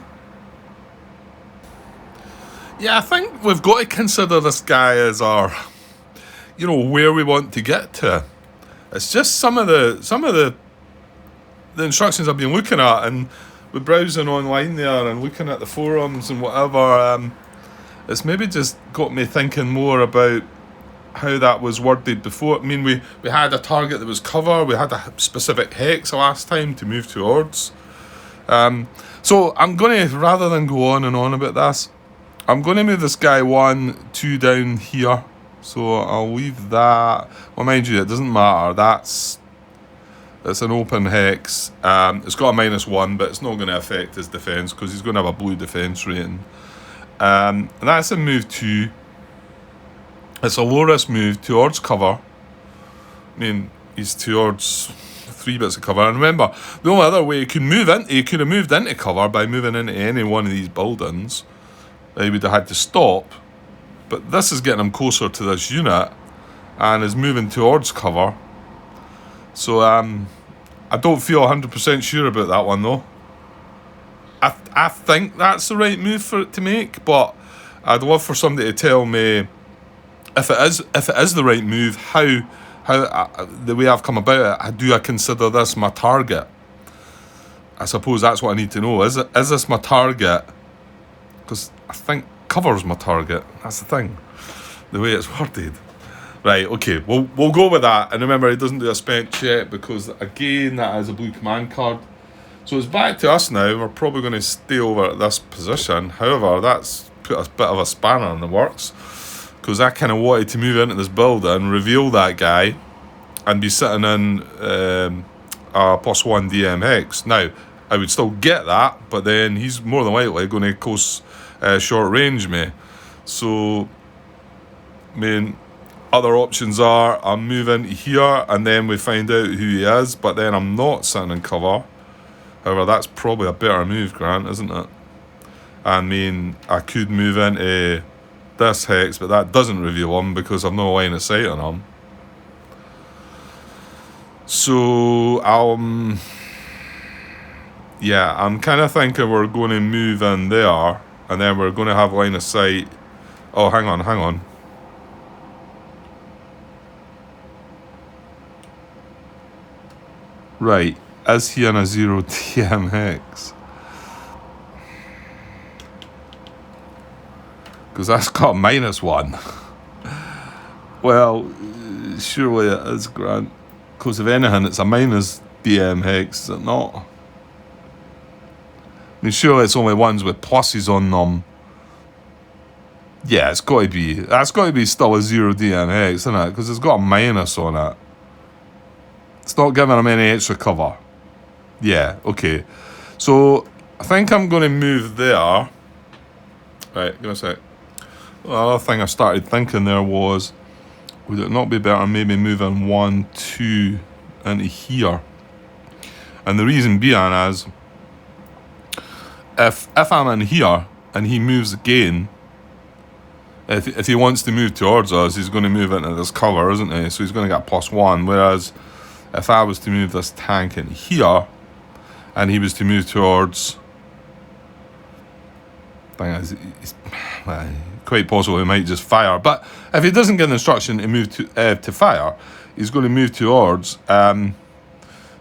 Yeah, I think we've got to consider this guy as our, where we want to get to. It's just some of the instructions I've been looking at, and with browsing online there and looking at the forums and whatever, it's maybe just got me thinking more about how that was worded before. I mean, we had a target that was cover, we had a specific hex last time to move towards. So I'm going to, rather than go on and on about this, I'm going to move this guy 1, 2 down here. So I'll leave that. Well, mind you, it doesn't matter. It's an open hex. It's got a -1, but it's not going to affect his defense because he's going to have a blue defense rating. And that's a move 2. It's a low risk move towards cover. I mean, he's towards 3 bits of cover. And remember, the only other way he could have moved into cover by moving into any one of these buildings. He would have had to stop. But this is getting him closer to this unit and is moving towards cover. So I don't feel 100% sure about that one though. I think that's the right move for it to make, but I'd love for somebody to tell me if it is the right move, how the way I've come about it, do I consider this my target? I suppose that's what I need to know. Is this my target? Because I think cover's my target. That's the thing, the way it's worded. Right, okay, we'll go with that. And remember, it doesn't do a spent check because, again, that is a blue command card. So it's back to us now. We're probably going to stay over at this position. However, that's put a bit of a spanner in the works because I kind of wanted to move into this building, reveal that guy, and be sitting in a +1 DM hex. Now, I would still get that, but then he's more than likely going to close short range me. So, I mean, other options are I'm moving here and then we find out who he is, but then I'm not sitting in cover. However, that's probably a better move, Grant, isn't it? I mean, I could move into this hex, but that doesn't reveal him because I've no line of sight on him. So, I'm kind of thinking we're going to move in there and then we're going to have line of sight. Oh, hang on. Right, is he in a 0 TM hex? Because that's got -1. Well, surely it is, Grant. Because if anything, it's a minus DM hex, is it not? I mean, surely it's only ones with pluses on them. Yeah, that's got to be still a 0 DM hex, isn't it? Because it's got a minus on it. It's not giving him any extra cover. Yeah, okay. So, I think I'm going to move there. Right, give me a sec. The other thing I started thinking there was, would it not be better maybe moving 1, 2 into here? And the reason being is, if I'm in here and he moves again, If he wants to move towards us, he's going to move into this cover, isn't he? So he's going to get +1. Whereas if I was to move this tank in here, and he was to move towards, thing is, well, quite possible he might just fire. But if he doesn't get the instruction to move to fire, he's going to move towards. Now,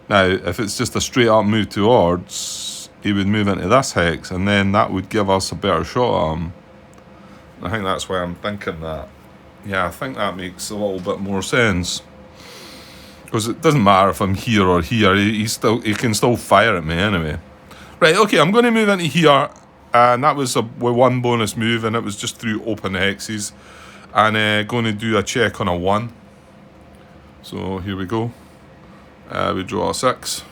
if it's just a straight up move towards, he would move into this hex, and then that would give us a better shot at him. I think that's why I'm thinking that. Yeah, I think that makes a little bit more sense. Because it doesn't matter if I'm here or here, he can still fire at me anyway. Right, okay, I'm going to move into here. And that was with one bonus move, and it was just through open hexes. And going to do a check on a 1. So here we go. We draw a 6.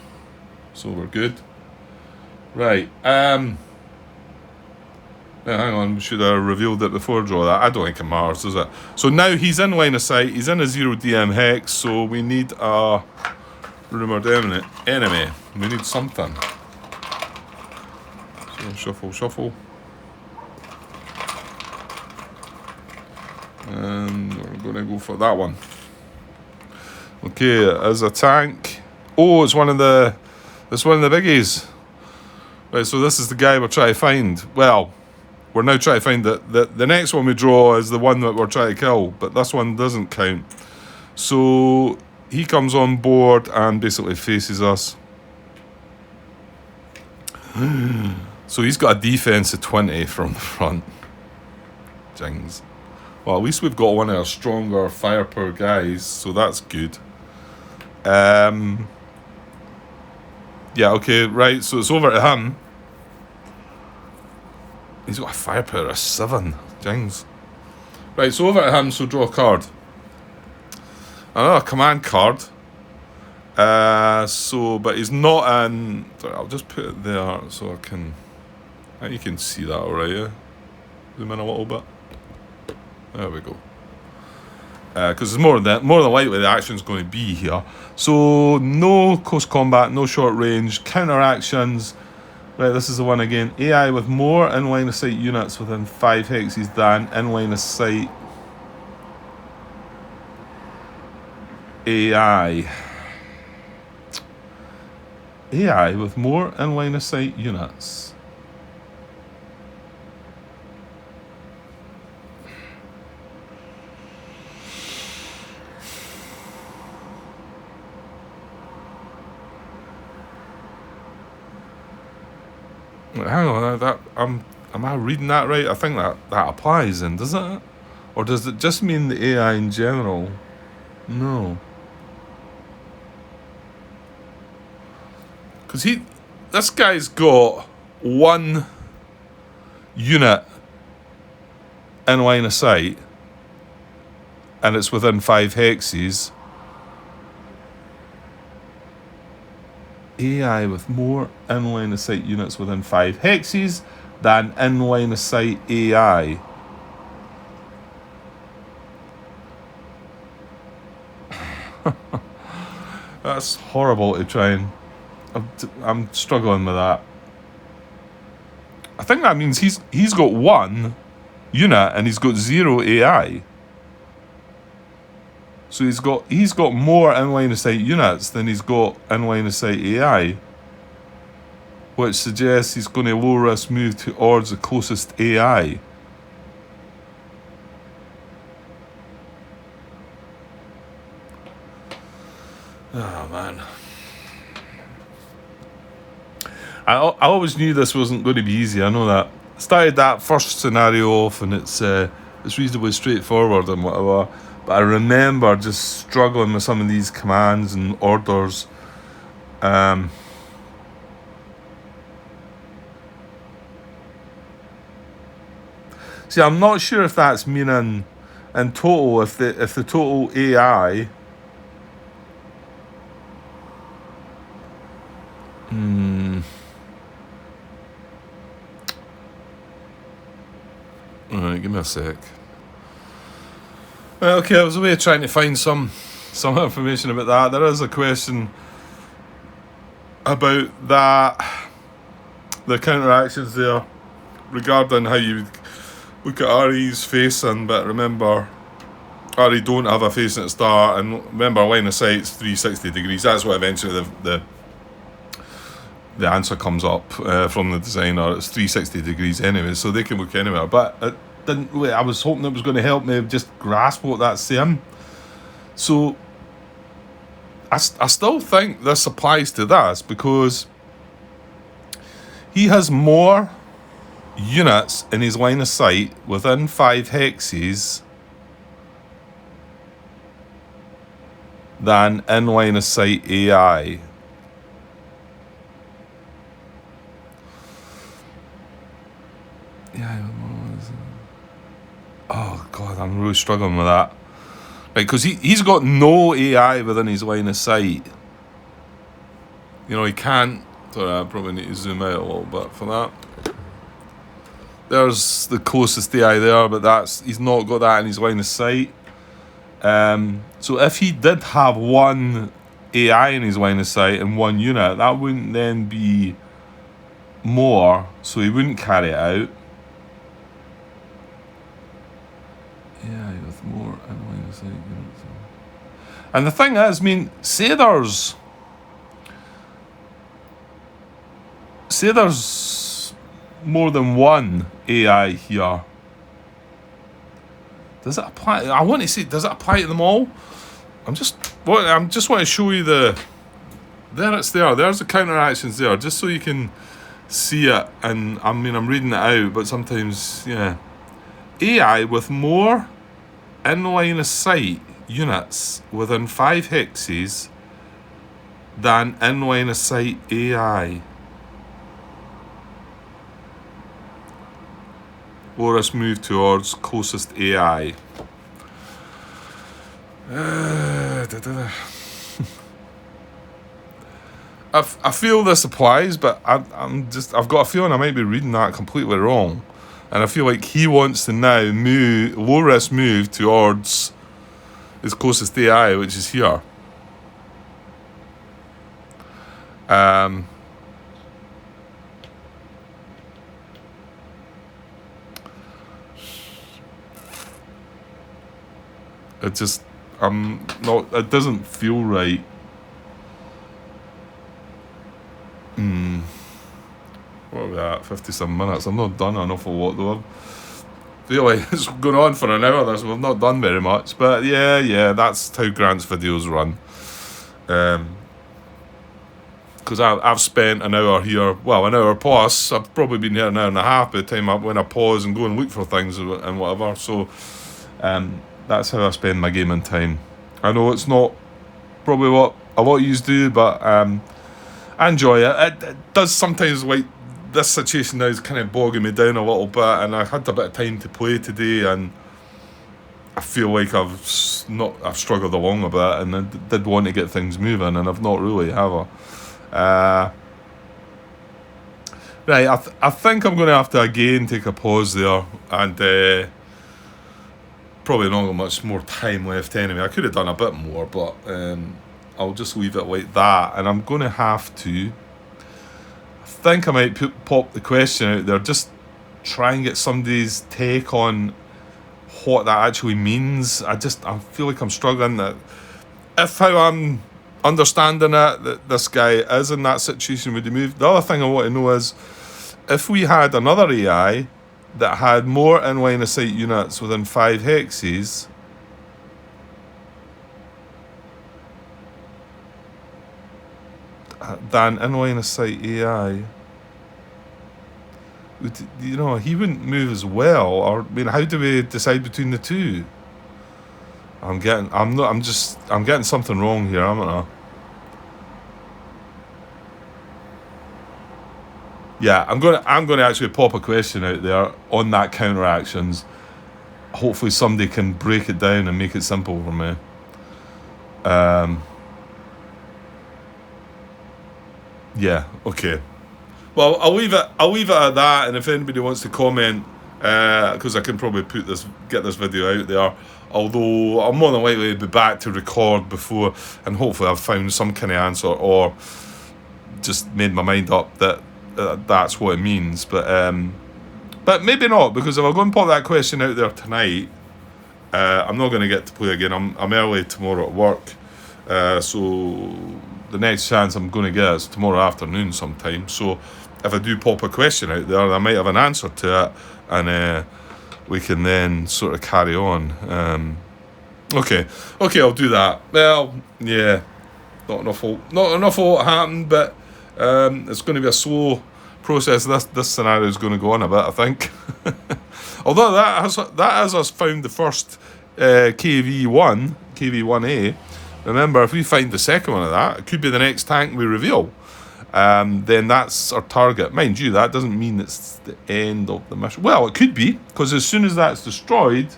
So we're good. Right. Hang on, we should have revealed it before I draw that. I don't think it matters, does it? So now he's in line of sight. He's in a 0 DM hex, so we need a rumoured enemy. We need something. So shuffle. And we're going to go for that one. Okay, as a tank. Oh, it's one of the biggies. Right, so this is the guy we're trying to find. Well, we're now trying to find the next one we draw is the one that we're trying to kill, but this one doesn't count. So he comes on board and basically faces us. So he's got a defense of 20 from the front. Jings. Well, at least we've got one of our stronger firepower guys, so that's good. Yeah, okay, right, so it's over to him. He's got a firepower of 7. Jings. Right, so over to him, so draw a card. Another command card. But he's not in. Sorry, I'll just put it there so I think you can see that alright, yeah? Zoom in a little bit. There we go. Because it's more than likely the action's going to be here. So no close combat, no short range, counter actions. Right, this is the one again. AI with more in line of sight units within 5 hexes than in line of sight AI. AI with more in line of sight units. Hang on, am I reading that right? I think that applies then, doesn't it? Or does it just mean the AI in general? No. Because this guy's got 1 unit in line of sight, and it's within 5 hexes. AI with more in line of sight units within 5 hexes than in line of sight AI. That's horrible to try and. I'm struggling with that. I think that means he's got 1 unit and he's got 0 AI. So he's got more in line of sight units than he's got in line of sight AI, which suggests he's going to low risk move towards the closest AI. Oh man. I always knew this wasn't going to be easy. I know that. Started that first scenario off, and it's reasonably straightforward and whatever. But I remember just struggling with some of these commands and orders. See, I'm not sure if that's meaning in total, if the total AI. Alright, give me a sec. Well, okay, I was away trying to find some information about that. There is a question about that, the counteractions there, regarding how you look at RE's facing, but remember, RE don't have a facing at the start, and remember, line of sight's 360 degrees. That's what eventually the answer comes up from the designer. It's 360 degrees anyway, so they can look anywhere. But it didn't. I was hoping it was going to help me just grasp what that's saying. So I still think this applies to this, because he has more units in his line of sight within 5 hexes than in line of sight AI. Yeah. Oh God, I'm really struggling with that. Right, because he's got no AI within his line of sight. You know, he can't. Sorry, I probably need to zoom out a little bit for that. There's the closest AI there, but he's not got that in his line of sight. So if he did have one AI in his line of sight and one unit, that wouldn't then be more, so he wouldn't carry it out. Yeah, with more in line of sight units. And the thing is, I mean, say there's more than one AI here. Does it apply? I want to say, does it apply to them all? I'm just want to show you there it's there. There's the counteractions there, just so you can see it. And I mean, I'm reading it out, but sometimes, yeah. AI with more in line of sight units within 5 hexes than in line of sight AI. Or let's move towards closest AI. I feel this applies, but I've got a feeling I might be reading that completely wrong. And I feel like he wants to now low risk move towards his closest AI, which is here. It just, it doesn't feel right. What are we at? 50-some minutes. I've not done an awful lot though. I feel like it's going on for an hour, so we've not done very much. But yeah, that's how Grant's videos run. Because I've spent an hour here, well, an hour plus. I've probably been here an hour and a half by the time when I pause and go and look for things and whatever. So that's how I spend my gaming time. I know it's not probably what a lot of you do, but I enjoy it. It does sometimes, like this situation now is kind of bogging me down a little bit, and I had a bit of time to play today, and I feel like I've struggled along a bit, and I did want to get things moving, and I've not really, have I? Right, I think I'm going to have to again take a pause there, and probably not got much more time left anyway. I could have done a bit more, but I'll just leave it like that. And I'm going to have to, I think I might pop the question out there, just try and get somebody's take on what that actually means. I feel like I'm struggling that if how I'm understanding it, that this guy is in that situation with the move. The other thing I want to know is, if we had another AI that had more in line of sight units within 5 hexes than in line of sight AI, you know, he wouldn't move as well. Or I mean, how do we decide between the two? I'm getting something wrong here, haven't I? Yeah, I'm gonna actually pop a question out there on that counteractions. Hopefully somebody can break it down and make it simple for me. Yeah, okay. Well, I'll leave it at that, and if anybody wants to comment, because I can probably get this video out there. Although I'm more than likely to be back to record before, and hopefully I've found some kind of answer or just made my mind up that that's what it means. But But maybe not, because if I go and put that question out there tonight, I'm not going to get to play again. I'm early tomorrow at work, so the next chance I'm going to get is tomorrow afternoon sometime. So if I do pop a question out there, I might have an answer to it, and we can then sort of carry on. Okay, I'll do that. Well, yeah, not enough of what happened, but it's going to be a slow process. This scenario is going to go on a bit, I think. Although that has us found the first KV1A. Remember, if we find the second one of that, it could be the next tank we reveal. Then that's our target. Mind you, that doesn't mean it's the end of the mission. Well, it could be, because as soon as that's destroyed,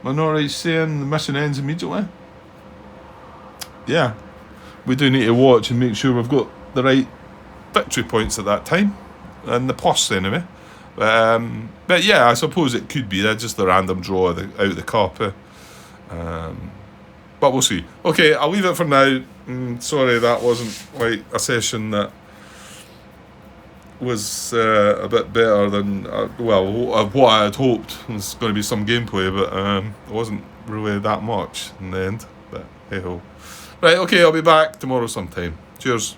am I not right saying the mission ends immediately? Yeah. We do need to watch and make sure we've got the right victory points at that time. And the plus, anyway. But yeah, I suppose it could be. That's just the random draw out of the cup. But we'll see. Okay, I'll leave it for now. Sorry, that wasn't like a session that was a bit better than, what I had hoped. There's going to be some gameplay, but it wasn't really that much in the end. But hey ho. Right, okay, I'll be back tomorrow sometime. Cheers.